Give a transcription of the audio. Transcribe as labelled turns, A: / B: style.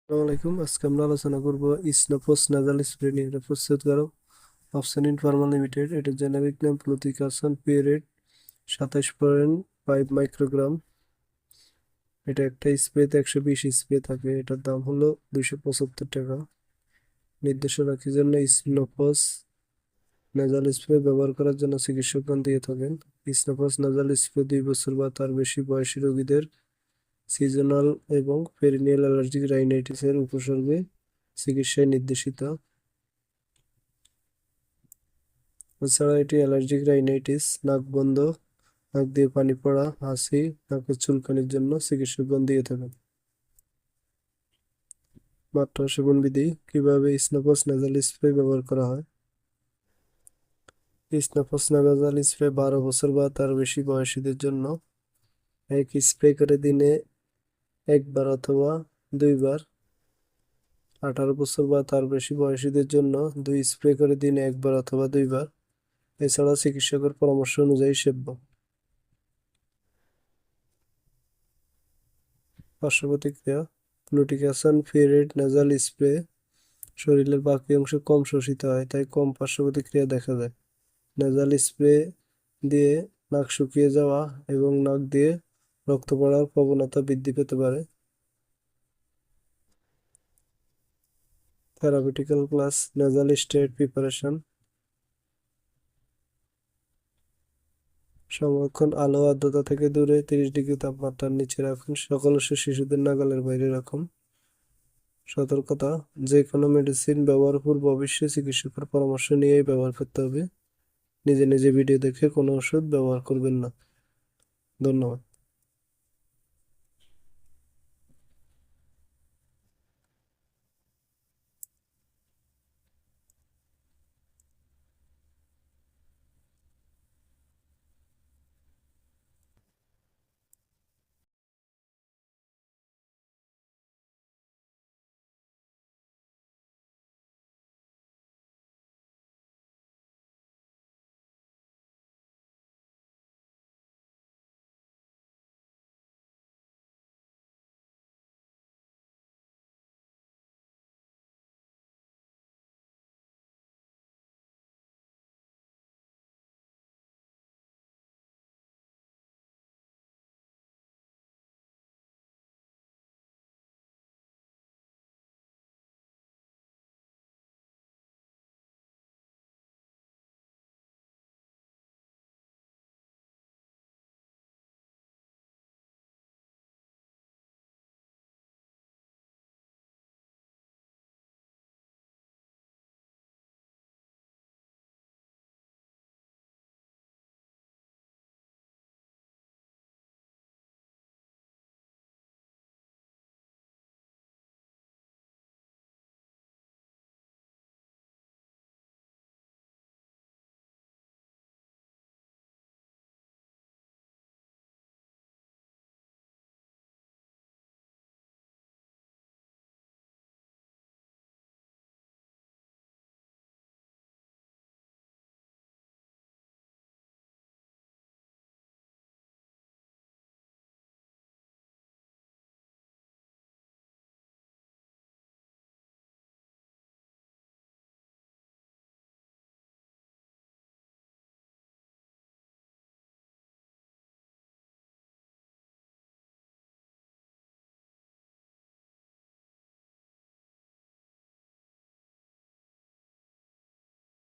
A: আসসালামু আলাইকুম। আজকে আমরা আলোচনা করব স্নোপস নাজাল স্প্রে নিয়ে। এটা প্রস্তুতকারক অপশন ফার্মা লিমিটেড। এটার জেনেরিক নাম ফ্লুটিকাসন পিউরেট 27.5 মাইক্রোগ্রাম। এটা একটা স্প্রেতে 120 স্প্রে থাকে। এটার দাম হলো 275 টাকা। নির্দেশনা কি জন্য স্নোপস নাজাল স্প্রে ব্যবহার করার জন্য চিকিৎসকগণ দিয়ে থাকেন। স্নোপস নাজাল স্প্রে 2 বছর বা তার বেশি বয়সী রোগীদের সিজনাল এবং পেরিনিয়াল অ্যালার্জিক রাইনাইটিসের উপসর্গে চিকিৎসায় নির্দেশিত। এছাড়া এটি অ্যালার্জিক রাইনাইটিস, নাক বন্ধ, নাক দিয়ে পানি পড়া, হাঁচি, নাকের চুলকানির জন্য চিকিৎসকগণ দিয়ে থাকেন। মাত্রা সেবন বিধি। কিভাবে স্নোপস নাজাল স্প্রে ব্যবহার করা হয়। স্নোপস নাজাল স্প্রে 12 বছর বা তার বেশি বয়সীদের জন্য এক স্প্রে করে দিনে একবার অথবা দুইবার। 18 বছর বা তার বেশি বয়সীদের জন্য 2 স্প্রে করে দিনে একবার অথবা দুইবার। এছাড়া চিকিৎসকের পরামর্শ অনুযায়ী সেব্য। পার্শ্ব প্রতিক্রিয়া। গ্লুটিকাসন ফিউরেট নাজাল স্প্রে শরীরের বাকি অংশ কম শোষিত হয়, তাই কম পার্শ্ব প্রতিক্রিয়া দেখা যায়। নাজাল স্প্রে দিয়ে নাক শুকিয়ে যাওয়া এবং নাক দিয়ে রক্ত পড়ার প্রবণতা বৃদ্ধি পেতে পারে। Therapeutical class nasal steroid preparation. সংরক্ষণ। আলো আর্দ্রতা থেকে দূরে 30 ডিগ্রি তাপমাত্রার নিচে রাখুন। সকল শিশুদের নাগালের বাইরে রাখুন। সতর্কতা। যে কোনো মেডিসিন ব্যবহার পূর্বে অবশ্যই চিকিৎসকের পরামর্শ নিয়েই ব্যবহার করতে হবে। নিজে নিজে ভিডিও দেখে কোনো ওষুধ ব্যবহার করবেন না। ধন্যবাদ।